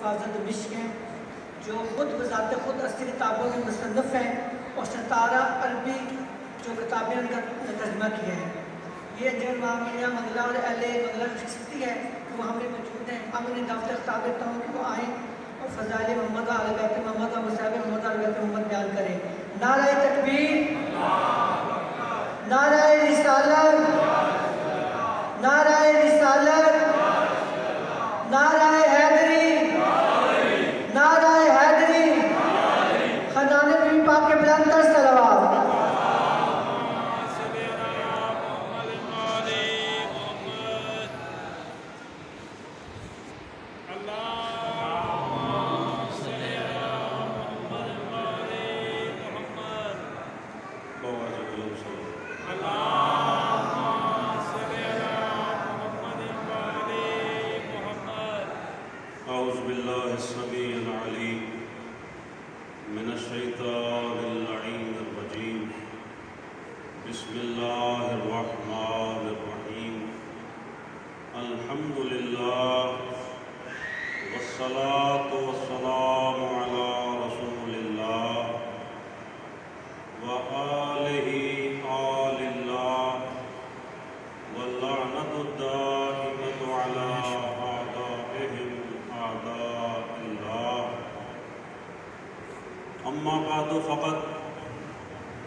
حفاظت دمشق ہیں، جو خود بذات خود 80 کتابوں میں مصنف ہیں اور 17 عربی جو کتابیں ان کا ترجمہ کیا ہے۔ یہ جو معاملہ منگلہ اور اہل منگلہ شخصیتی ہے وہ ہمیں موجود ہیں۔ اب انہیں دعوت خطاب دیتا ہوں کہ وہ آئیں اور فضائل محمد اہل بیت محمد اور مصحف محمد اہل بیت محمد بیان کریں۔ نعرہ تکبیر، نعرہ رسالت، نعرہ رسالت، نعرہ حیدری، نعرہ حیدری، خاندان بی بی پاک کے بلند تر صلوات۔ أعوذ بالله السميع العليم من الشيطان اللعين الرجيم بسم الله الرحمن الرحيم الحمد لله والصلاة والسلام على رسول الله وآله آل الله واللعنة الدائمة على أعدائهم أعداء الله أما بعد فقد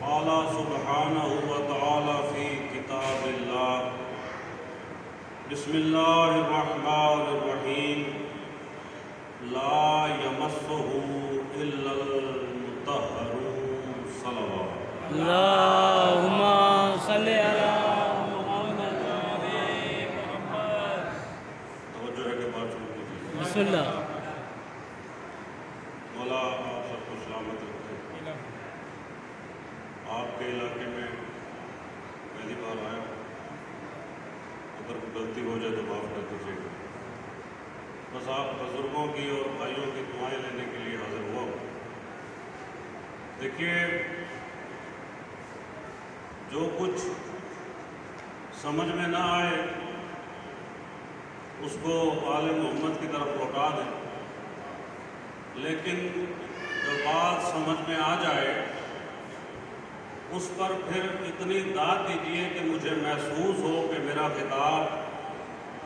قال سبحانه وتعالى في كتاب الله بسم الله الرحمن الرحيم لا يمسه إلا المطهرون صلوات اللهم صل على توجہ ہے کہ بات شروع کیجیے۔ بسم اللہ۔ مولا آپ سب کو سلامت رکھے۔ آپ کے علاقے میں پہلی بار آیا ہوں، اگر کوئی غلطی ہو جائے تو معاف کر دیجیے گا۔ بس آپ بزرگوں کی اور بھائیوں کی دعائیں لینے کے لیے حاضر ہوا ہوں۔ دیکھیے، جو کچھ سمجھ میں نہ آئے اس کو آل محمد کی طرف لوٹا دیں، لیکن جو بات سمجھ میں آ جائے اس پر پھر اتنی داد دیجیے کہ مجھے محسوس ہو کہ میرا خطاب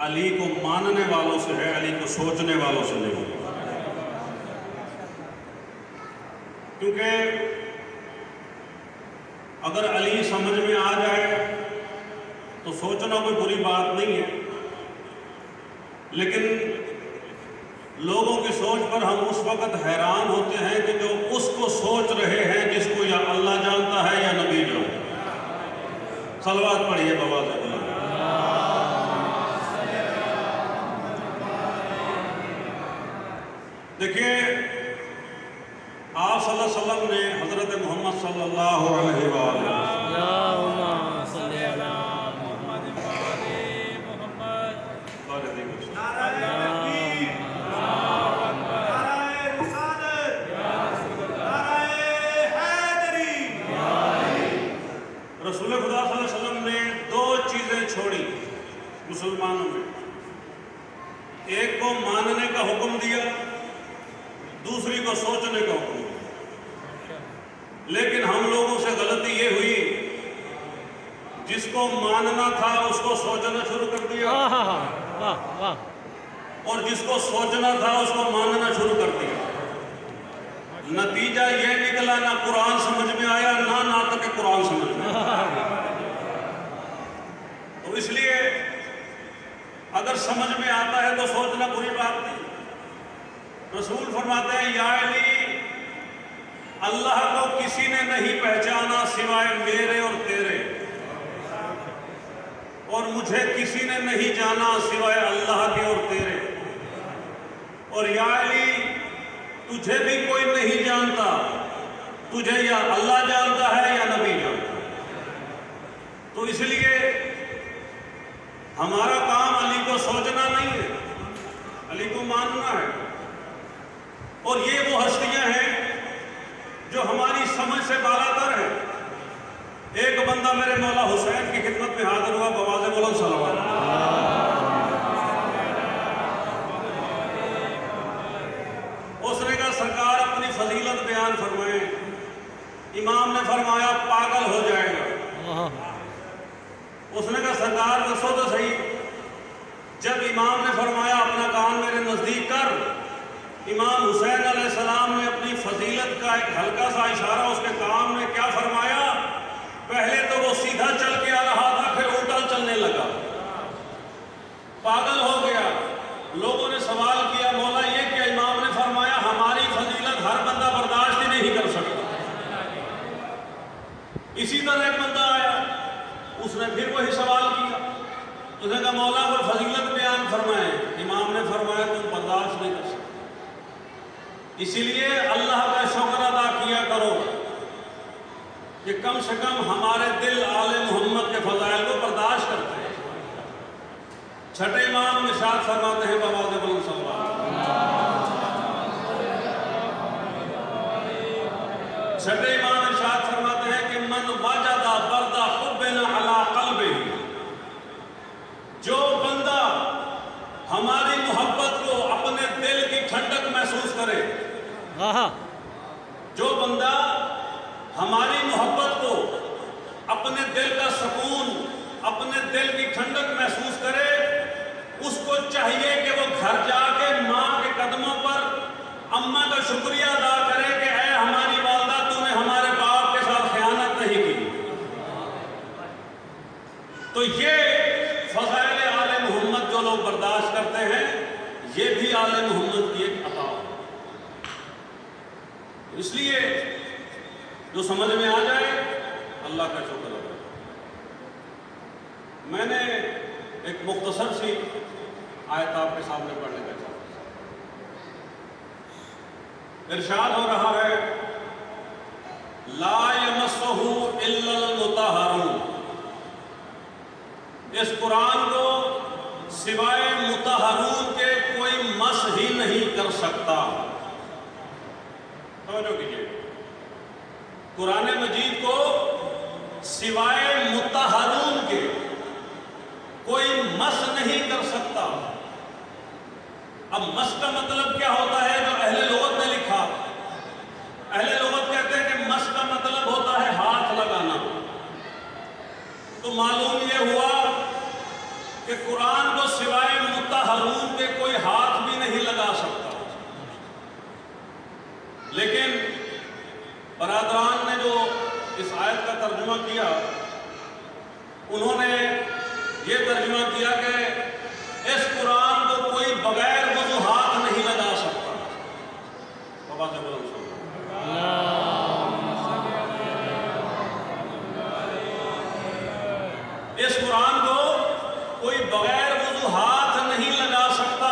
علی کو ماننے والوں سے ہے، علی کو سوچنے والوں سے نہیں۔ کیونکہ اگر علی سمجھ میں آ جائے تو سوچنا کوئی بری بات نہیں ہے، لیکن لوگوں کی سوچ پر ہم اس وقت حیران ہوتے ہیں کہ جو اس کو سوچ رہے ہیں جس کو یا اللہ جانتا ہے یا نبی جانتا ہے۔ صلوات پڑھیے بواز اللہ۔ دیکھیے، آپ صلی اللہ علیہ وسلم نے حضرت محمد صلی اللہ علیہ وآلہ اللهم صل على محمد وآل محمد۔ رسول خدا صلی اللہ علیہ وسلم نے دو چیزیں چھوڑی مسلمانوں میں، ایک کو ماننے کا حکم دیا، دوسری کو سوچنے کا حکم دیا۔ لیکن ہم لوگوں سے غلطی یہ ہوئی، جس کو ماننا تھا اس کو سوچنا شروع کر دیا، اور جس کو سوچنا تھا اس کو ماننا شروع کر دیا۔ نتیجہ یہ نکلا نہ قرآن سمجھ میں آیا نہ ناطق قرآن سمجھ میں آیا۔ تو اس لیے اگر سمجھ میں آتا ہے تو سوچنا بری بات نہیں۔ رسول فرماتے ہیں یا علی، اللہ کو کسی نے نہیں پہچانا سوائے میرے اور تیرے، اور مجھے کسی نے نہیں جانا سوائے اللہ کے اور تیرے، اور یا علی تجھے بھی کوئی نہیں جانتا، تجھے یا اللہ جانتا ہے یا نبی جانتا ہے۔ تو اس لیے ہمارا کام علی کو سوچنا نہیں ہے، علی کو ماننا ہے۔ اور یہ وہ ہستیاں ہیں جو ہماری سمجھ سے بالا تر ہیں۔ ایک بندہ میرے مولا حسین کی خدمت میں حاضر ہوا، بواز بلند صلوات۔ سرکار دسو تو صحیح، جب امام نے فرمایا اپنا کان میرے نزدیک کر، امام حسین علیہ السلام نے اپنی فضیلت کا ایک ہلکا سا اشارہ اس کے کان میں کیا فرمایا؟ پہلے تو وہ سیدھا چل کے آ رہا تھا، پھر الٹا چلنے لگا، پاگل ہو گیا۔ لوگوں نے سوال کیا مولا یہ کہ امام نے فرمایا ہماری فضیلت ہر بندہ برداشت ہی نہیں کر سکتا۔ اسی طرح ایک بندہ آیا، اس نے پھر وہی سوال کیا، اس نے کہا مولا وہ فضیلت بیان فرمائے، امام نے فرمایا تم برداشت نہیں کر سکتے۔ اسی لیے اللہ کا شکر ادا کیا کرو کہ کم سے کم ہمارے دل آل محمد کے فضائل کو برداشت کرتے ہیں۔ چھٹے امام ارشاد فرماتے ہیں بآواز بلند صلوات، چھٹے امام ارشاد فرماتے ہیں کہ من وجد برد حبنا علی قلبہ، جو بندہ ہماری محبت کو اپنے دل کی ٹھنڈک محسوس کرے، جو بندہ ہماری محبت کو اپنے دل کا سکون، اپنے دل کی ٹھنڈک محسوس کرے، اس کو چاہیے کہ وہ گھر جا کے ماں کے قدموں پر اماں کا شکریہ ادا کرے کہ اے ہماری والدہ تو نے ہمارے باپ کے ساتھ خیانت نہیں کی۔ تو یہ فضائل آل محمد جو لوگ برداشت کرتے ہیں، یہ بھی آل محمد کی ایک عطا ہے۔ اس لیے جو سمجھ میں آ جائے اللہ کا شکر ادا۔ میں نے ایک مختصر سی آیت آپ کے سامنے پڑھنے کا چاہتا ہوں۔ ارشاد ہو رہا ہے لا یمسہ الا المطہرون، اس قرآن کو سوائے مطہرون کے کوئی مس ہی نہیں کر سکتا۔ توجہ کیجئے، قرآن مجید کو سوائے مطہرون کے کوئی مس نہیں کر سکتا۔ اب مس کا مطلب کیا ہوتا ہے جو اہل لغت نے لکھا؟ اہل لغت کہتے ہیں کہ مس کا مطلب ہوتا ہے ہاتھ لگانا۔ تو معلوم یہ ہوا کہ قرآن کو سوائے مطہرون کے کوئی ہاتھ بھی نہیں لگا سکتا۔ لیکن برادران نے جو اس آیت کا ترجمہ کیا، انہوں نے یہ ترجمہ کیا کہ اس قرآن کو کوئی بغیر وضو ہاتھ نہیں لگا سکتا۔ بابا سے بولو اس قرآن کو کوئی بغیر وضو ہاتھ نہیں لگا سکتا۔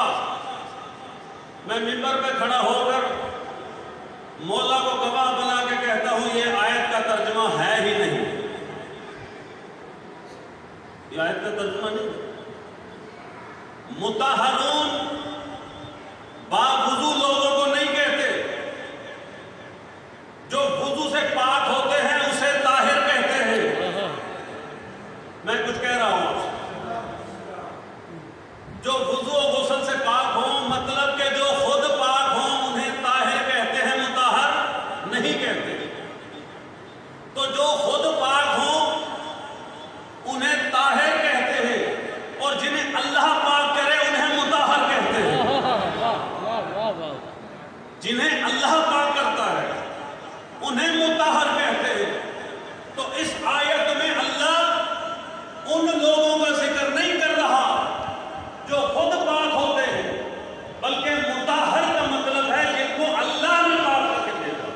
میں منبر پہ کھڑا ہو کر مولا کو گواہ بنا کے کہتا ہوں یہ آیت کا ترجمہ ہے ہی نہیں، یہ آیت کا ترجمہ نہیں۔ مطہرون باوضو لوگوں کو نہیں کہتے، جو وضو سے پاک ہوتے ہیں اسے طاہر کہتے ہیں۔ میں کچھ کہہ رہا ہوں آپ سے، جو وضو و غسل سے پاک ہوں، مطلب کہ جو خود پاک ہوں انہیں طاہر کہتے ہیں، مطہر نہیں کہتے۔ تو جو خود پاک ہوں انہیں طاہر کہتے ہیں، اور جنہیں اللہ پاک کرے انہیں مطہر کہتے ہیں۔ جنہیں اللہ پاک کرتا ہے انہیں مطہر کہتے ہیں۔ تو اس آیت میں اللہ ان لوگوں کا ذکر نہیں کر رہا جو خود پاک ہوتے ہیں، بلکہ مطہر کا مطلب ہے جن کو اللہ نے پاک کر کے بھیجا۔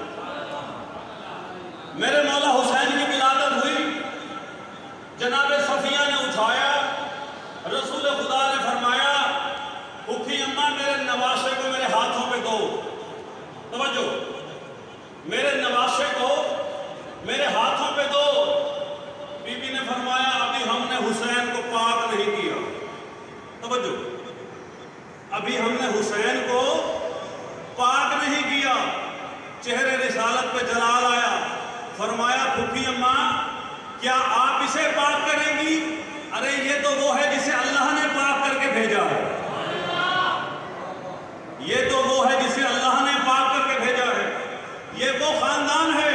میرے مولا حسین کی ولادت ہوئی، جناب صفیہ نے اٹھایا، رسول خدا نے فرمایا پھوپھی اماں میرے نواسے کو میرے ہاتھوں پہ دو۔ توجہ، میرے نواسے کو میرے ہاتھوں پہ دو۔ بی بی نے فرمایا ابھی ہم نے حسین کو پاک نہیں کیا۔ توجہ، ابھی ہم نے حسین کو پاک نہیں کیا۔ چہرے رسالت پہ جلال آیا، فرمایا پھوپھی اماں کیا آپ اسے پاک کریں گی؟ ارے یہ تو وہ ہے جسے اللہ نے پاک کر کے بھیجا ہے، یہ تو وہ ہے جسے اللہ نے پاک کر کے بھیجا ہے، یہ وہ خاندان ہے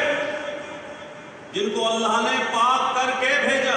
جن کو اللہ نے پاک کر کے بھیجا۔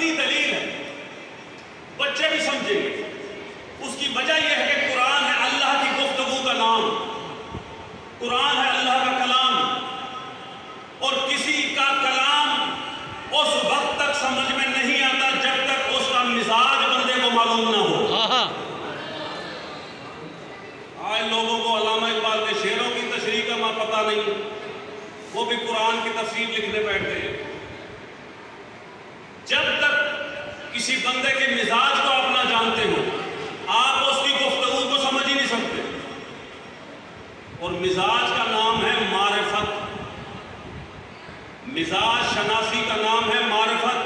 عقلی دلیل ہے، بچے بھی سمجھیں گے۔ اس کی وجہ یہ ہے کہ قرآن ہے اللہ کی گفتگو کا نام، قرآن ہے اللہ کا کلام، اور کسی کا کلام اس وقت تک سمجھ میں نہیں آتا جب تک اس کا مزاج بندے کو معلوم نہ ہو۔ آج لوگوں کو علامہ اقبال کے شعروں کی تشریح کا پتہ نہیں، وہ بھی قرآن کی تفسیر لکھنے بیٹھتے ہیں۔ جب تک کسی بندے کے مزاج کو آپ نہ جانتے ہو، آپ اس کی گفتگو کو سمجھ ہی نہیں سکتے۔ اور مزاج کا نام ہے معرفت، مزاج شناسی کا نام ہے معرفت۔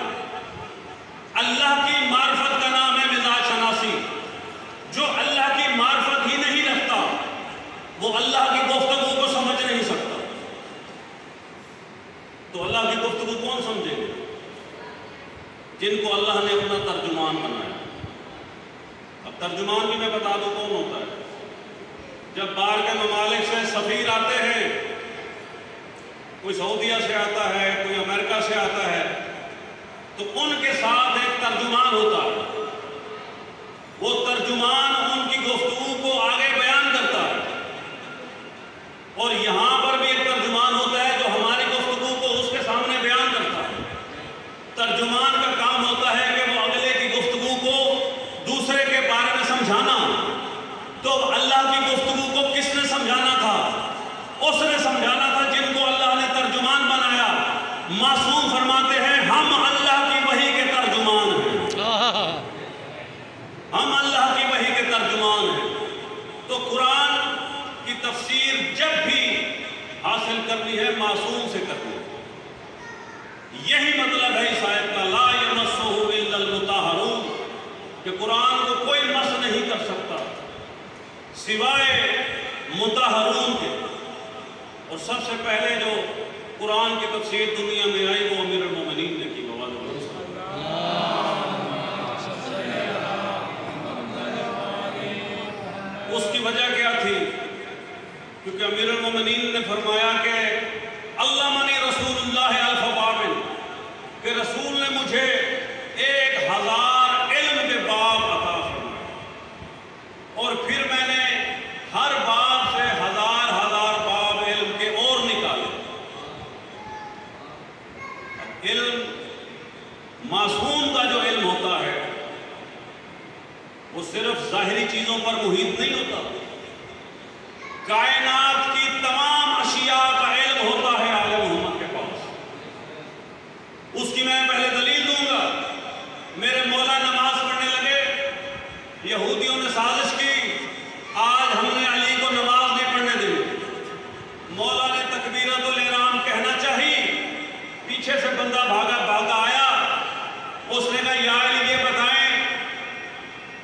اللہ کی معرفت کا نام ہے مزاج شناسی۔ جو اللہ کی معرفت ہی نہیں رکھتا وہ اللہ کی گفتگو کو سمجھ نہیں سکتا۔ تو اللہ کی گفتگو کون سمجھے گا؟ جن کو اللہ نے اپنا ترجمان بنایا۔ اب ترجمان بھی میں بتا دوں کون ہوتا ہے۔ جب باہر کے ممالک سے سفیر آتے ہیں، کوئی سعودیہ سے آتا ہے، کوئی امریکہ سے آتا ہے، تو ان کے ساتھ ایک ترجمان ہوتا ہے۔ وہ ترجمان ان کی گفتگو کو آگے بیان کرتا ہے۔ اور یہاں پر بھی ایک ترجمان ہوتا ہے جو ہماری گفتگو کو اس کے سامنے بیان کرتا ہے۔ ترجمان کا کام ہوتا ہے کہ وہ اگلے کی گفتگو کو دوسرے کے بارے میں سمجھانا۔ تو اللہ کی گفتگو کو کس نے سمجھانا تھا؟ اس نے سمجھانا تھا جن کو اللہ نے ترجمان بنایا۔ معصوم فرماتے ہیں ہم اللہ کی وحی کے ترجمان ہیں، ہم اللہ کی وحی کے ترجمان ہیں۔ تو قرآن کی تفسیر جب بھی حاصل کرنی ہے معصوم سے کرنی ہے۔ یہی مطلب ہے اس آیت کا، لا یمسہ الا المطہرون، کہ قرآن کو کوئی مس نہیں کر سکتا سوائے مطہرون کے۔ اور سب سے پہلے جو قرآن کی تفسیر دنیا میں آئی وہ امیر المومنین نے کی۔ اس کی وجہ کیا تھی؟ کیونکہ امیر المومنین نے فرمایا کہ علمنی رسول اللہ الف باب، کہ رسول نے مجھے 1000 علم کے باب عطا فرمائے، اور پھر میں نے ہر باب سے 1000 باب علم کے اور نکالے۔ علم معصوم کا جو علم ہوتا ہے وہ صرف ظاہری چیزوں پر محیط نہیں ہوتا، کائنات کی تمام اشیاء کا علم ہوتا ہے آل محمد کے پاس۔ اس کی میں پہلے دلیل دوں گا۔ میرے مولا نماز پڑھنے لگے، یہودیوں نے سازش کی آج ہم نے علی کو نماز نہیں پڑھنے دی۔ مولا نے تکبیرۃ الاحرام کہنا چاہی، پیچھے سے بندہ بھاگا آیا، اس نے کہا یا علی یہ بتائیں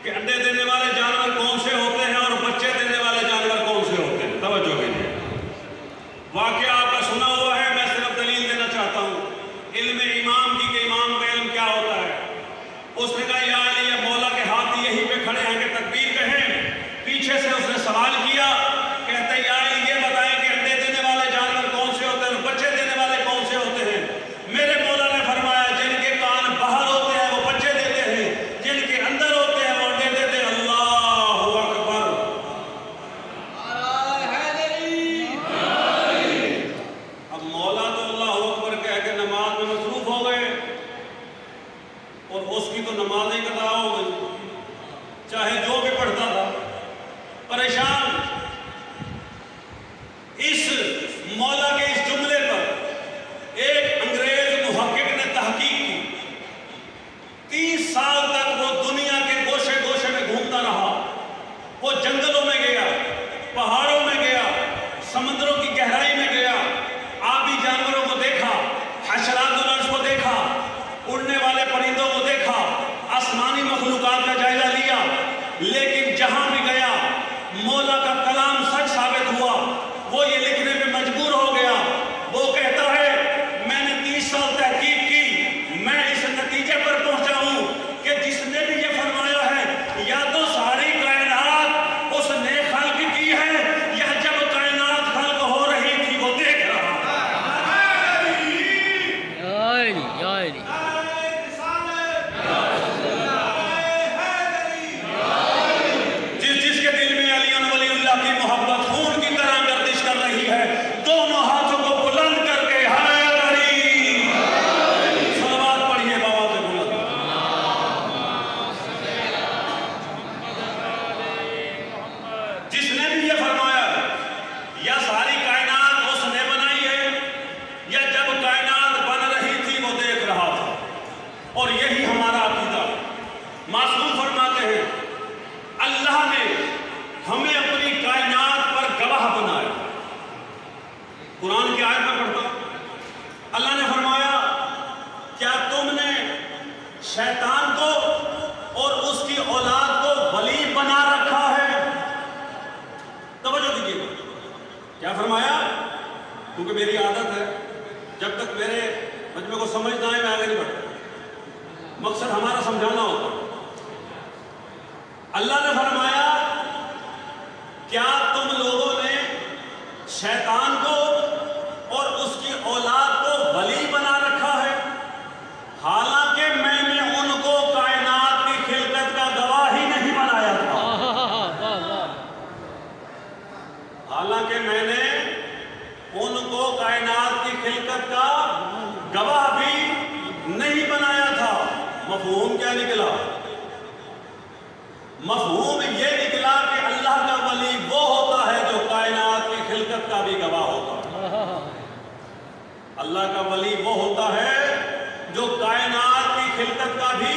کہ انڈے دینے والے جانور کون سے ہوتے ہیں اور بچے دینے والے جانور کون سے ہوتے ہیں؟ توجہ کیجیے، واقعہ آپ کا سنا ہوا ہے، میں صرف دلیل دینا چاہتا ہوں۔ علم امام کی کہ امام کا علم کیا ہوتا ہے؟ اس نے کہا یا علی، یہ مولا کے ہاتھ یہیں پہ کھڑے ہیں کہ تکبیر کہیں۔ پیچھے سے اس نے سوال کیا، کہتا ہے یا علی یہ بتائیں کہ انڈے دینے والے جانور کون سے ہوتے ہیں اور بچے دینے والے کون سے ہوتے ہیں؟ میرے مولا نے فرمایا جن کے کان باہر ہوتے ہیں وہ بچے دیتے ہیں، جن کے اندر ہوتے ہیں وہ انڈے دیتے ہیں۔ اللہ اکبر۔ اب مولا تو اللہ اکبر کہہ کے نماز میں مصروف ہو گئے، اور اس کی تو نماز ہی قضا ہو گئی، چاہے جو بھی پڑھتا تھا پریشان۔ اس مولا کے اس جملے پر ایک انگریز محقق نے تحقیق کی۔ 30 سال تک وہ دنیا کے گوشے گوشے میں گھومتا رہا۔ وہ جنگلوں میں گیا، پہاڑوں میں گیا، سمندروں کی گہرائی میں گیا، آبی جانوروں کو دیکھا، حشرات الارض کو دیکھا، اڑنے والے پرندوں کو دیکھا، آسمانی مخلوقات کا جائزہ لیا، لیکن جہاں بھی گیا مولا کا کلام سچ ثابت ہوا۔ وہ یہ لکھنے پہ مجبور ہو گیا۔ وہ کہتا ہے میں نے 30 سال تحقیق کی، میں اس نتیجے پر پہنچا ہوں کہ جس نے بھی یہ فرمایا ہے یا تو ساری کائنات اس نے خلق کی ہے، یا جب کائنات خلق ہو رہی تھی وہ دیکھ رہا تھا۔ معصوم فرماتے ہیں اللہ نے ہمیں اپنی کائنات پر گواہ بنایا. قرآن کی آیت میں پڑھتا ہوں, اللہ نے فرمایا کیا تم نے شیطان کو اور اس کی اولاد کو ولی بنا رکھا ہے؟ توجہ دیجیے, کیا فرمایا؟ کیونکہ میری عادت ہے جب تک میرے مجمع کو سمجھ نہ آئے میں آگے نہیں بڑھتا, مقصد ہمارا سمجھانا ہوتا. اللہ نے فرمایا کیا تم لوگوں نے شیطان کو اور اس کی اولاد کو ولی بنا رکھا ہے حالانکہ میں نے ان کو کائنات کی خلقت کا گواہ ہی نہیں بنایا تھا. حالانکہ میں نے ان کو کائنات کی خلقت کا گواہ بھی نہیں بنایا تھا. مفہوم کیا نکلا؟ مفہوم یہ نکلا کہ اللہ کا ولی وہ ہوتا ہے جو کائنات کی خلقت کا بھی گواہ ہوتا ہے. اللہ کا ولی وہ ہوتا ہے جو کائنات کی خلقت کا بھی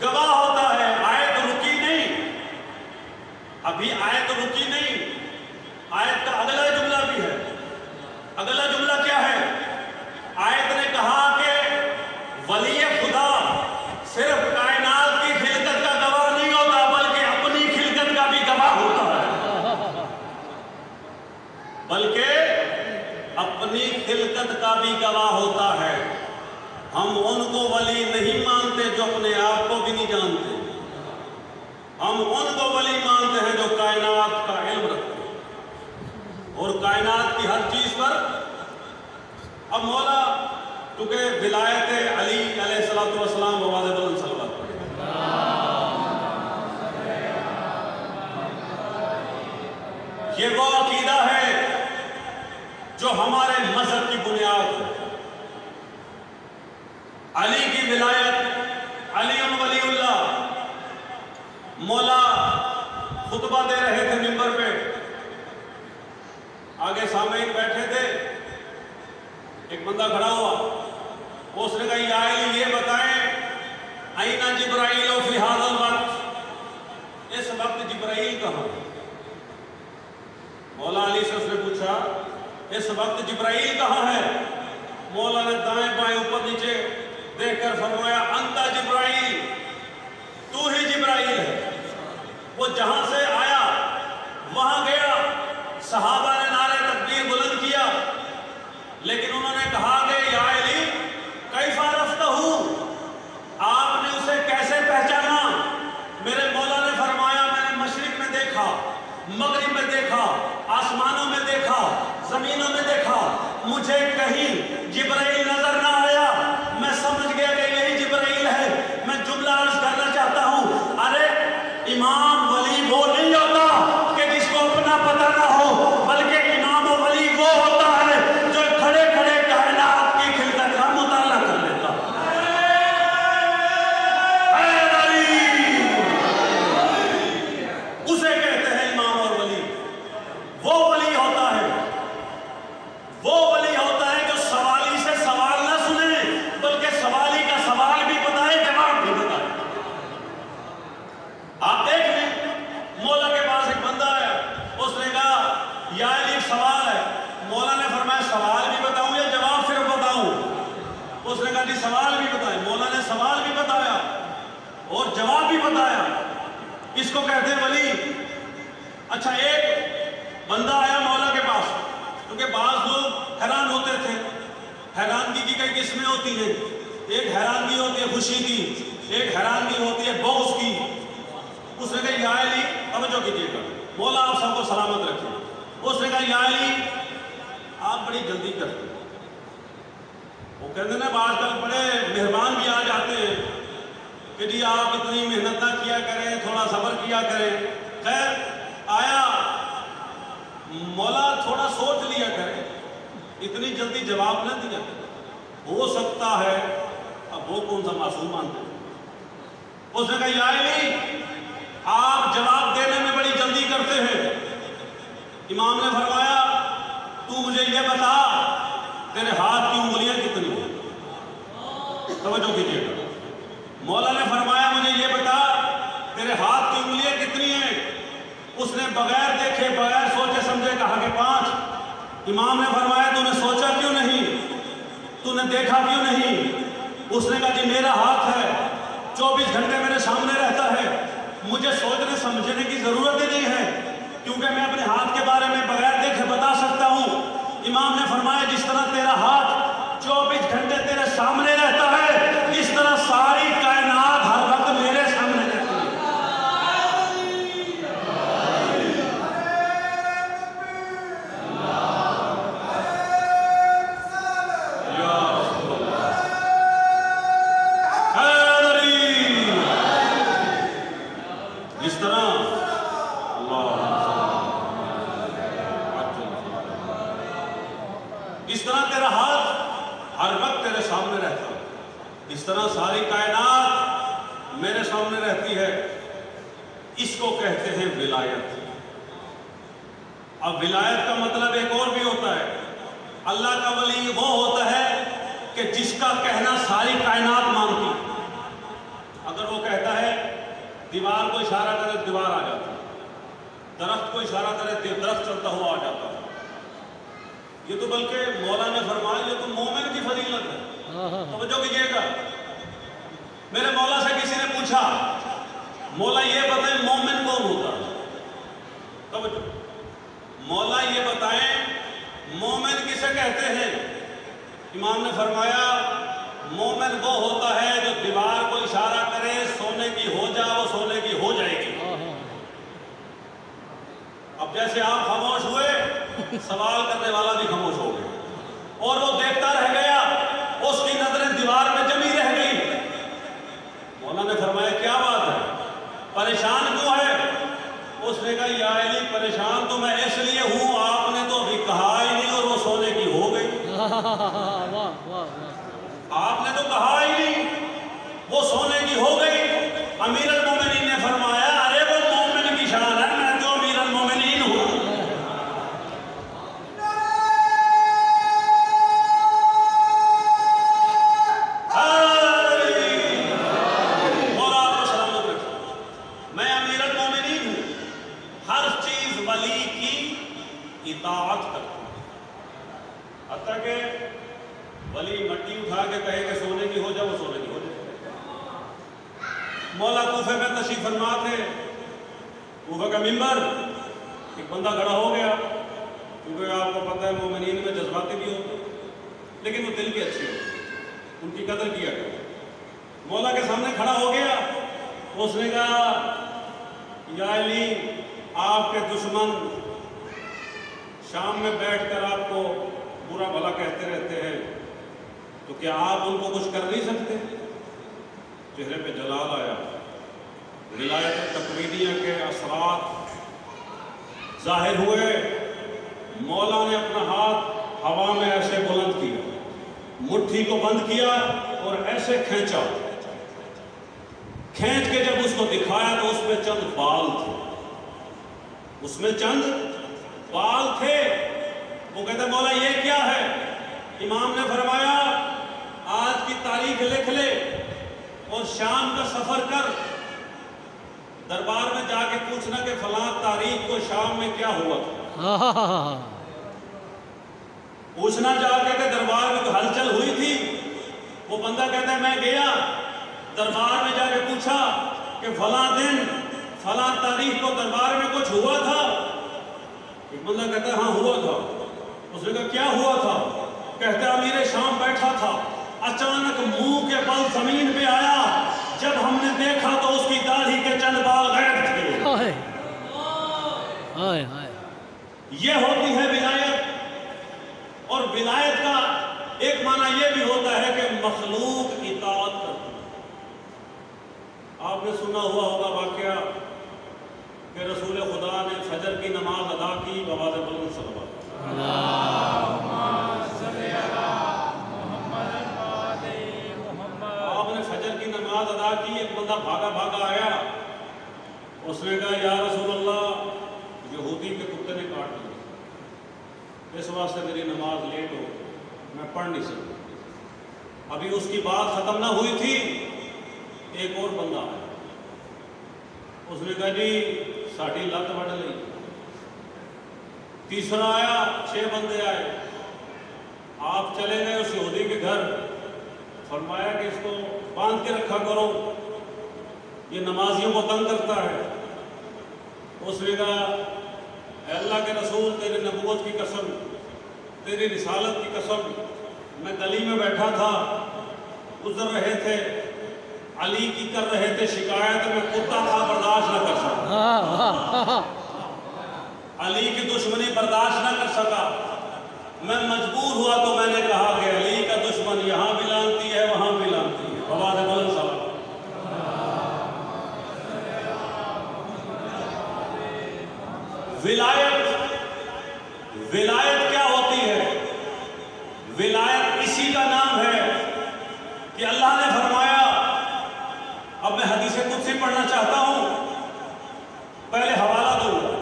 گواہ ہوتا ہے. آیت رکی نہیں, ابھی آیت رکی نہیں, آیت کا اگلا جملہ بھی ہے. اگلا جملہ کیا ہے؟ آیت نے کہا کہ ولی خدا صرف کائنات کی خلقت کا گواہ نہیں ہوتا بلکہ اپنی خلقت کا بھی گواہ ہوتا ہے. بلکہ اپنی خلقت کا بھی گواہ ہوتا ہے. ہم ان کو ولی نہیں مانتے جو اپنے آپ کو بھی نہیں جانتے. ہم ان کو ولی مانتے ہیں جو کائنات کا علم رکھتے ہیں اور کائنات کی ہر چیز پر. اب مولا کیونکہ ولایت علی علیہ السلام وواجد الصلوات پڑھے, یہ وہ عقیدہ ہے جو ہمارے مذہب کی بنیاد ہے. علی کی ولایت, علی ولی اللہ. مولا خطبہ دے رہے تھے منبر پہ, آگے سامعین بیٹھے تھے, ایک بندہ کھڑا ہوا, اس نے کہا یا علی یہ بتائیں اینا جبرائیل فی ھذا الوقت, اس وقت جبرائیل کہاں؟ مولا علی سے اس نے پوچھا اس وقت جبرائیل کہاں ہے؟ مولا نے دائیں بائیں اوپر نیچے دیکھ کر فرمایا انتا جبرائیل, تو ہی جبرائیل ہے. وہ جہاں سے آیا وہاں گیا, صحابہ نے نعرہ تکبیر بلند کیا, لیکن انہوں نے کہا کہ یا علی کیف عرفتہ, آپ نے اسے کیسے پہچانا؟ میرے مولا نے فرمایا میں نے مشرق میں دیکھا, مغرب میں دیکھا, آسمانوں میں دیکھا, زمینوں میں دیکھا, مجھے کہیں جبرائیل نظر نہ آیا. میں سمجھ گیا کہ یہی جبرائیل ہے. میں جملہ عرض کرنا چاہتا ہوں, ارے امام ولی وہ نہیں ہوتا کہ جس کو اپنا پتہ نہ ہو, بلکہ امام ولی وہ ہوتا ہے جو کھڑے کھڑے کائنات کی خلقت کا مطالعہ کر لیتا. اے علی, اسے کہتے ہیں امام اور ولی. وہ ولی ہوتا ہے, وہ ولی ہوتا ہے جو سوالی سے سوال نہ سنے بلکہ سوالی کا سوال بھی بتائے, جواب بھی بتائے. آپ دیکھ لیں, مولا کے پاس ایک بندہ آیا, اس نے کہا یا علی سوال ہے. مولا نے فرمایا سوال بھی بتاؤں یا جواب صرف بتاؤں؟ اس نے کہا جی سوال بھی بتائیں. مولا نے سوال بھی بتایا اور جواب بھی بتایا. اس کو کہتے ہیں ولی. اچھا, ایک بندہ آیا مولا کے پاس, کیونکہ بعض لوگ حیران ہوتے تھے. حیرانگی کی کئی قسمیں ہوتی ہیں. ایک حیرانگی ہوتی ہے خوشی کی, ایک حیرانگی ہوتی ہے بغض کی. اس نے کہا یا علی, توجہ کیجیے گا, مولا آپ سب کو سلامت رکھیں. اس نے کہا یا علی آپ بڑی جلدی کرتے ہیں. وہ کہتے ہیں آج کل بڑے مہربان بھی آ جاتے ہیں کہ جی آپ اتنی محنت نہ کیا کریں, تھوڑا صبر کیا کریں. خیر آیا, مولا تھوڑا سوچ لیا کریں, اتنی جلدی جواب نہ دیا کریں, ہو سکتا ہے. اب وہ کون سا معصوم مانتے ہیں. اس نے کہا یا علی آپ جواب دینے میں بڑی جلدی کرتے ہیں. امام نے فرمایا تو مجھے یہ بتا تیرے ہاتھ کی انگلیاں کتنی ہیں؟ توجہ کیجیے گا. مولا نے فرمایا مجھے یہ بتا تیرے ہاتھ کی انگلیاں کتنی ہیں؟ اس نے بغیر دیکھے بغیر سوچے سمجھے کہا کہ 5۔ امام نے فرمایا تو نے سوچا کیوں نہیں، تو نے دیکھا کیوں نہیں؟ اس نے کہا جی میرا ہاتھ ہے 24 گھنٹے میرے سامنے رہتا ہے، مجھے سوچنے سمجھنے کی ضرورت ہی نہیں ہے کیونکہ میں اپنے ہاتھ کے بارے میں بغیر دیکھے بتا سکتا ہوں۔ امام نے فرمایا جس طرح تیرا ہاتھ 24 گھنٹے تیرے سامنے رہتا ہے اس طرح ساری کائنات ہر وقت میرے سامنے رہتی ہے۔ اس طرح اس طرح تیرا ہاتھ ہر وقت تیرے سامنے رہتا ہے، اس طرح ساری کائنات میرے سامنے رہتی ہے۔ اس کو کہتے ہیں ولایت۔ اب ولایت کا مطلب ایک اور بھی ہوتا ہے، اللہ کا ولی وہ ہوتا ہے کہ جس کا کہنا ساری کائنات مانتی۔ اگر وہ کہتا ہے دیوار کو اشارہ کرے دیوار آ جاتی، درخت کو اشارہ کرے درخت چلتا ہوا آ جاتا ہے۔ یہ تو بلکہ مولا نے فرمایا یہ تو مومن کی فضیلت ہے۔ توجہ کیجئے گا، میرے مولا سے کسی نے پوچھا مولا یہ بتائیں مومن کون ہوتا ہے؟ توجہ، مولا یہ بتائیں مومن کسے کہتے ہیں؟ امام نے فرمایا مومن وہ ہوتا ہے جو دیوار کو اشارہ کرے سونے کی ہو جائے وہ سونے کی ہو جائے گی۔ اب جیسے آپ خاموش ہوئے سوال کرنے والا بھی خاموش ہو گیا اور وہ دیکھتا رہ گیا، اس کی نظریں دیوار میں جمی رہ گئی۔ مولا نے فرمایا کیا بات ہے، پریشان کیوں ہے؟ اس نے کہا یا علی پریشان تو میں اس لیے ہوں آپ نے تو ابھی کہا ہی نہیں اور وہ سونے کی ہو گئی۔ آپ نے تو کہا ہی نہیں وہ سونے کی ہو گئی۔ امیر المومنین نے فرمایا ارے وہ مومن کی شان ہے، میں تو امیر المومنین ہوں۔ مولا آپ کو سلامت رکھے، میں امیر المومنین ہوں، ہر چیز ولی کی اطاعت کرتا ہوں، حتیٰ کہ ولی مٹی اٹھا کے کہے کہ سونے کی ہو جائے وہ سونے کی ہو جائے۔ مولا کوفے میں تشریف فرما تھے، کوفہ کا منبر، ایک بندہ کھڑا ہو گیا، کیونکہ آپ کو پتہ ہے مومنین میں جذباتی بھی ہوتے لیکن وہ دل کے اچھے ہوتے، ان کی قدر کیا کرتے۔ مولا کے سامنے کھڑا ہو گیا، اس نے کہا یا علی آپ کے دشمن شام میں بیٹھ کر آپ کو برا بھلا کہتے رہتے ہیں تو کیا آپ ان کو کچھ کر نہیں سکتے؟ چہرے پہ جلال آیا، ولایت تقویدیہ کے اثرات ظاہر ہوئے۔ مولا نے اپنا ہاتھ ہوا میں ایسے بلند کیا، مٹھی کو بند کیا اور ایسے کھینچا، کھینچ کے جب اس کو دکھایا تو اس میں چند بال تھے، اس میں چند بال تھے۔ وہ کہتے مولا یہ کیا ہے؟ امام نے فرمایا آج کی تاریخ لکھ لے اور شام کا سفر کر دربار میں جا کے پوچھنا کہ فلاں تاریخ کو شام میں کیا ہوا تھا۔ پوچھنا جا کے کہ دربار میں کوئی ہلچل ہوئی تھی؟ وہ بندہ کہتا ہے میں گیا دربار میں جا کے پوچھا کہ فلاں دن فلاں تاریخ کو دربار میں کچھ ہوا تھا؟ ایک بندہ کہتا ہے ہاں ہوا تھا۔ اس نے کہا کیا ہوا تھا؟ کہتا ہے امیر شام بیٹھا تھا، اچانک منہ کے بل زمین پہ آیا، جب ہم نے دیکھا تو اس کی داڑھی کے چند بال غائب تھے۔ یہ ہوتی ہے ولایت، اور ولایت کا ایک معنی یہ بھی ہوتا ہے کہ مخلوق اطاعت کرتی ہے۔ آپ نے سنا ہوا ہوگا واقعہ کہ رسول خدا نے فجر کی نماز ادا کی بآواز بلند صلوات۔ آپ نے فجر کی نماز ادا کی، ایک بندہ بھاگا بھاگا آیا، اس نے کہا یا رسول اللہ یہودی کے کتے نے کاٹ دیا، اس واسطے میری نماز لیٹ ہو، میں پڑھ نہیں سکتا۔ ابھی اس کی بات ختم نہ ہوئی تھی ایک اور بندہ آیا، اس نے کہا جی ساڑھی لت وڈ لی۔ تیسرا آیا، 6 بندے آئے، آپ چلے گئے اس یہودی کے گھر، فرمایا کہ اس کو باندھ کے رکھا کرو، یہ نمازیوں کو تنگ کرتا ہے۔ اس نے کہا اے اللہ کے رسول، تیرے نبوت کی قسم، تیری رسالت کی قسم، میں گلی میں بیٹھا تھا، گزر رہے تھے، علی کی کر رہے تھے شکایت، میں کتا تھا، برداشت نہ کر سکا، علی کی دشمنی برداشت نہ کر سکا، میں مجبور ہوا تو میں نے کہا کہ علی کا دشمن یہاں بھی لانتی ہے وہاں بھی لانتی ہے۔ بابا نے بلند صاحب ولایت کیا ہوتی ہے؟ ولایت اسی کا نام ہے کہ اللہ نے فرمایا، اب میں حدیث قدسی پڑھنا چاہتا ہوں، پہلے حوالہ دوں گا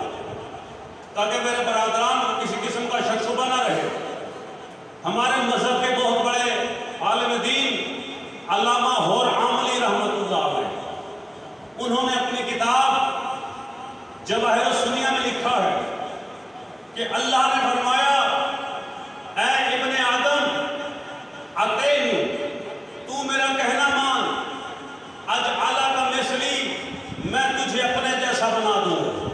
تاکہ میرے برادران کو کسی قسم کا شک شبہ نہ رہے۔ ہمارے مذہب کے بہت بڑے عالم دین علامہ ہور عاملی رحمۃ اللہ علیہ، انہوں نے اپنی کتاب جواہر السنیہ میں لکھا ہے کہ اللہ نے فرمایا اے ابن آدم اتینی، تو میرا کہنا مان، اجعلک مثلی، میں تجھے اپنے جیسا بنا دوں گا۔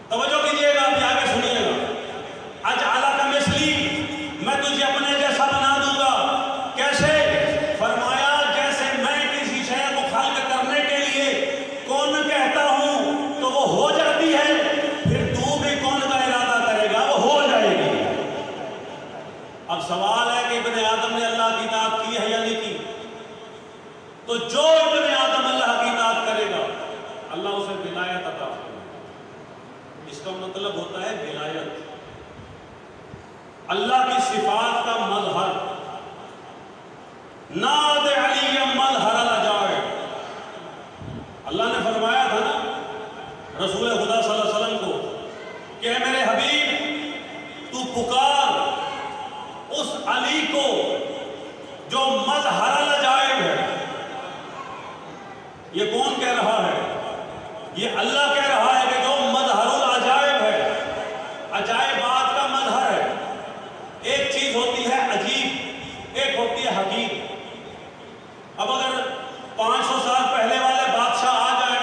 توجہ کیجئے گا، ابھی آگے سنیے گا، اجعلک مثلی، میں تجھے اپنے جیسا بنا دوں گا۔ کیسے؟ فرمایا جیسے میں کسی شے کو خلق کرنے کے لیے کون کہتا ہوں تو وہ ہو جاتی ہے، پھر تو بھی کون کا ارادہ کرے گا وہ ہو جائے گی۔ اب سوال ہے کہ ابن آدم نے اللہ کی اطاعت کی ہے یا نہیں کی؟ تو جو ابن آدم اللہ کی اطاعت کرے گا اللہ اسے ولایت عطا کرے گا۔ اس کا مطلب ہوتا ہے ولایت، اللہ کی صفات کا مظہر۔ ناد علی مظہر العجائب، اللہ نے فرمایا تھا نا رسول خدا صلی اللہ علیہ وسلم کو کہ اے میرے حبیب، تو پکار اس علی کو جو مظہر العجائب ہے۔ یہ کون کہہ رہا ہے؟ یہ اللہ کہہ رہا ہے کہ جو مظہر العجائب ہے، عجائبات کا مظہر ہے۔ ایک چیز ہوتی ہے عجیب، ایک ہوتی ہے حقیق۔ اب اگر 500 سال پہلے والے بادشاہ آ جائے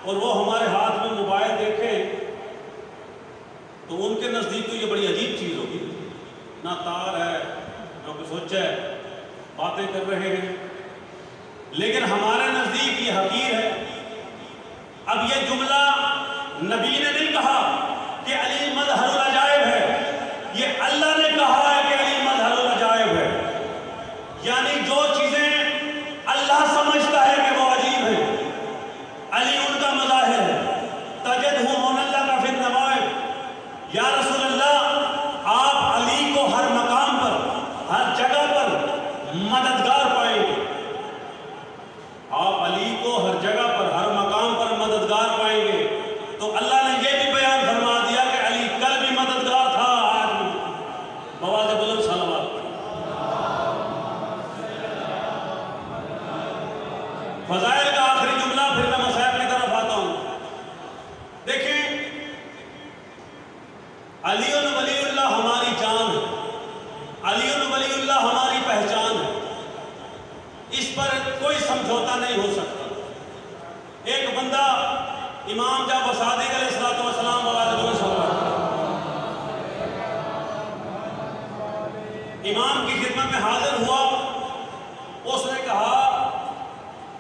اور وہ ہمارے ہاتھ میں موبائل دیکھیں تو ان کے نزدیک تو یہ بڑی عجیب چیز ہوگی، نہ تار ہے نہ کوئی سوچ ہے، باتیں کر رہے ہیں، لیکن ہمارے نزدیک یہ حقیر ہے۔ اب یہ جملہ نبی نے نہیں کہا کہ علی مظہر العجائب ہے، یہ اللہ نے کہا ہے کہ علی مظہر العجائب ہے، یعنی جو چیزیں اللہ سمجھتا ہے کہ وہ عجیب ہیں، علی ان کا مظاہر ہے۔ تجدہ موللہ کا فی النوائب، یا رسول اللہ آپ علی کو ہر مقام پر، ہر جگہ پر مددگار پائیں گے، آپ علی کو ہر جگہ پر، ہر مقام پر مددگار پائیں گے۔ تو اللہ نے یہ بھی بیان فرما دیا کہ علی کل بھی مددگار تھا، آج بھی۔ بواز بلند صلوات پڑھیں۔ فضائل کا آخری جملہ، پھر میں مسائل کی طرف آتا ہوں۔ دیکھیں، علی ولی اللہ ہماری جان ہے، علی ولی اللہ ہماری پہچان ہے، اس پر کوئی سمجھوتا نہیں ہو سکتا۔ ایک بندہ امام جعفر صادق علیہ السلام امام کی خدمت میں حاضر ہوا، اس نے کہا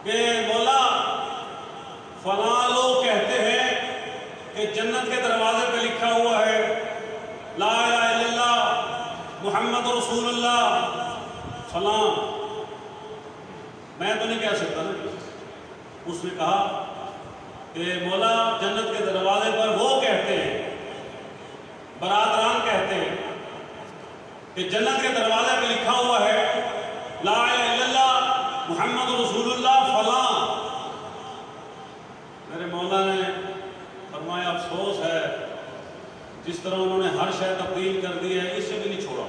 کہ مولا فلاں لوگ کہتے ہیں کہ جنت کے دروازے پہ لکھا ہوا ہے لا الہ الا اللہ محمد رسول اللہ فلاں، میں تو نہیں کہہ سکتا نا۔ اس نے کہا کہ مولا جنت کے دروازے پر وہ کہتے ہیں، برادران کہتے ہیں کہ جنت کے دروازے پہ لکھا ہوا ہے لا الہ الا اللہ محمد رسول اللہ فلاں۔ میرے مولا نے فرمایا افسوس ہے، جس طرح انہوں نے ہر شے تبدیل کر دی ہے، اس سے بھی نہیں چھوڑا۔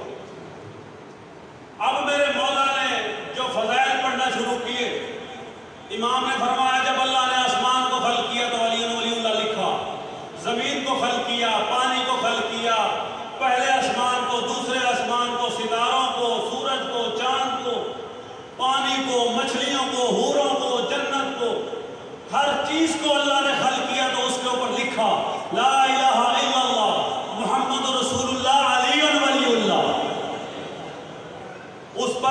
اب میرے مولا نے جو فضائل پڑھنا شروع کیے،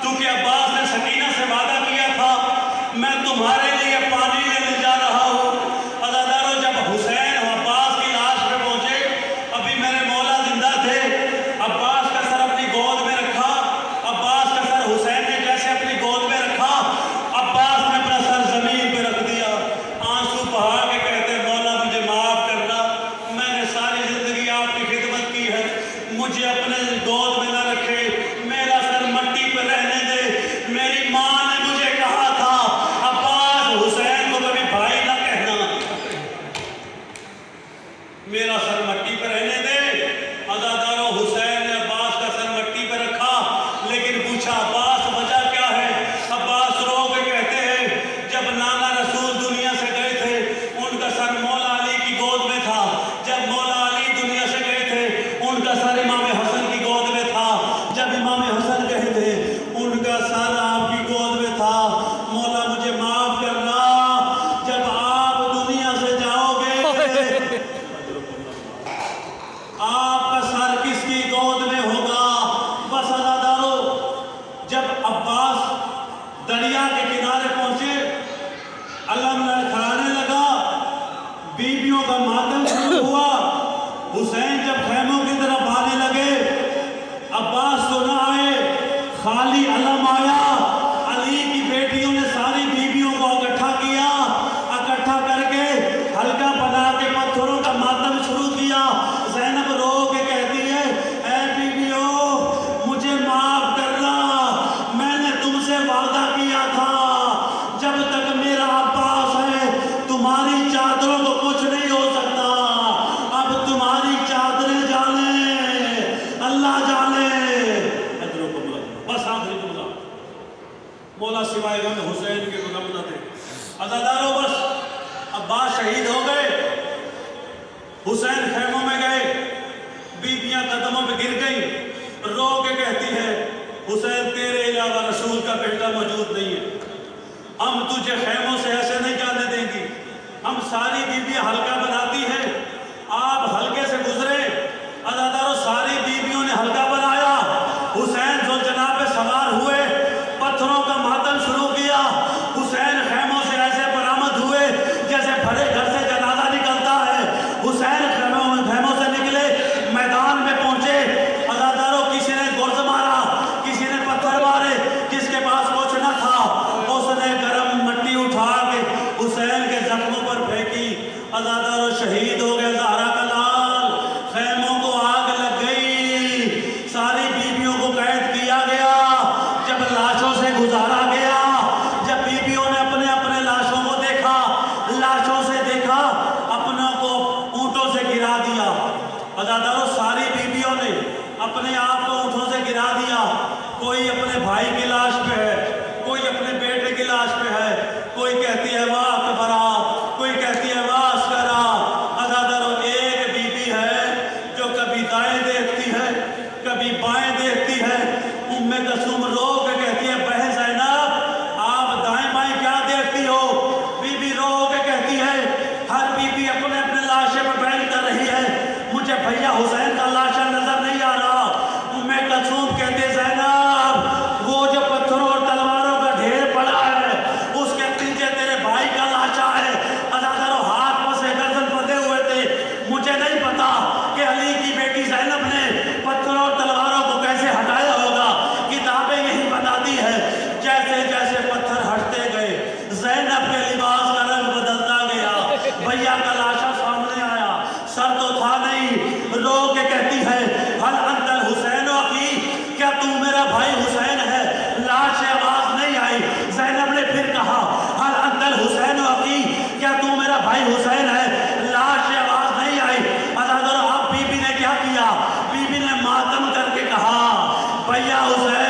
کیونکہ عباس نے سکینہ سے وعدہ کیا تھا میں تمہارے لیے پانی لینے جا رہا ہوں۔ عزادارو جب حسین و عباس کی لاش پہ پہنچے، ابھی میرے مولا زندہ تھے، عباس کا سر اپنی گود میں رکھا، عباس کا سر حسین نے جیسے اپنی گود میں رکھا، عباس نے اپنا سر زمین پہ رکھ دیا، آنسو بہا کے کہتے مولا مجھے معاف کرنا، میں نے ساری زندگی آپ کی خدمت کی ہے، مجھے اپنے گود میں نہ رکھے، میرا سر مٹی پہ رہنے دے، میری ماں نے مجھے کہا تھا عباس حسین کو کبھی بھائی نہ کہنا، میرا سر مٹی پہ رہنے دے۔ عزادارو حسین نے عباس کا سر مٹی پہ رکھا، لیکن پوچھا عباس وجہ کیا ہے؟ عباس رو کے کہتے ہیں جب نانا رسول دنیا سے گئے تھے ان کا سر مولا علی کی گود میں تھا، جب مولا علی دنیا سے گئے تھے ان کا سر امام حسن کی گود میں تھا، جب امام حسن گئے تھے ان کا سر آپ کی گود میں تھا، مولا مجھے معاف کرنا، جب آپ دنیا سے جاؤ گے آپ کا سر کس کی گود میں ہوگا؟ بس عزادارو جب عباس دریا کے کنارے پہنچے، علم کھڑانے لگا، بیویوں کا ماتم شروع ہوا، حسین جب خیموں کی طرف آنے لگے، عباس تو نہ آئے، خالی علم آیا، علی کی بیٹیوں نے ساری بیویوں کو اکٹھا کیا، اکٹھا کر کے حلقہ بنا کے پتھروں کا ماتم شروع کیا۔ زینب رو کے کہتی ہے اے بیویوں مجھے معاف کرنا، میں نے تم سے وعدہ کیا تھا جب تک میرا عباس ہے تمہاری چادروں کو کچھ نہیں ہو سکتا، اب تمہاری چادریں جانے اللہ جانے۔ بس آخری جملہ، مولا سوائے غم حسین کے غم نہ تھے۔ عزادارو بس عباس شہید ہو گئے، حسین خیموں میں گئے، بیویاں قدموں پہ گر گئیں، رو کے کہتی ہے حسین تیرے علاوہ رسول کا بیٹا موجود نہیں ہے، ہم تجھے خیموں سے ایسے نہیں جانے دیں گی، ہم ساری بیویاں حلقہ بناتی ہیں، آپ حلقے سے گزرے۔ عزادارو ساری بیویوں نے حلقہ بنایا، حسین ذوالجناح پہ سوار ہوئے، پتھروں کا ماتم شروع کیا، حسین خیموں سے ایسے برآمد ہوئے جیسے بھرے گھر سے جنازہ نکلتا ہے، حسین خیموں سے نکلے، میدان میں پہنچے، عزادارو کسی نے گرز مارا، کسی نے پتھر مارے، جس کے پاس کچھ نہ تھا اس نے گرم مٹی اٹھا کے حسین کے زخموں پر پھینکی، عزادارو شہید ہو گئے زہرا کا لال، خیموں کو آگ لگ گئی، ساری بیویوں کو قید کیا گیا، جب لاشوں سے گزارا گیا، جب بیویوں نے اپنے اپنے لاشوں کو دیکھا، لاشوں سے دیکھا، اپنوں کو اونٹوں سے گرا دیا۔ عزادارو ساری بیویوں نے اپنے آپ کو اونٹوں سے گرا دیا، کوئی اپنے بھائی کی لاش پہ ہے، کوئی اپنے بیٹے کی لاش پہ ہے، کوئی کہتی ہے واہ اکبرا، کوئی کہتی ہے واہ عسکرا۔ عزادارو ایک بیوی ہے جو کبھی دائیں دیکھتی ہے کبھی بائیں دیکھتی ہے، ام کلثوم رو کے کہتی ہے بہن زینب آپ دائیں بائیں کیا دیکھتی ہو؟ بی بی رو کے کہتی ہے ہر بیوی اپنے اپنے لاشے پر بیان کر رہی ہے، مجھے بھیا حسین کا لاشا نظر نہیں آ رہا۔ ام کلثوم کہتے زینب وہ جو پتھروں اور تلواروں کا ڈھیر پڑا ہے اس کے پیچھے تیرے بھائی کا لاشا ہے۔ عزادارو ہاتھ پسے گردن پڑے ہوئے تھے، مجھے نہیں پتا کہ علی کی بیٹی زینب نے پتھروں اور تلواروں کو کیسے ہٹایا ہوگا، کتابیں یہی بتاتی ہے جیسے جیسے پتھر ہٹتے گئے زینب کے لباس کا رنگ بدلتا گیا، بھیا کا لاشا سامنے آیا، سر تو تھا نہیں، رو کے کہتی ہے حل انت الحسین اخی، کیا تو میرا بھائی حسین ہے؟ لاش سے آواز نہیں آئی، زینب نے پھر کہا حل انت الحسین اخی، کیا تو میرا بھائی حسین ہے؟ لاش سے آواز نہیں آئی۔ عزادارو اب بی بی نے کیا کیا؟ بی بی نے ماتم کر کے کہا بھیا حسین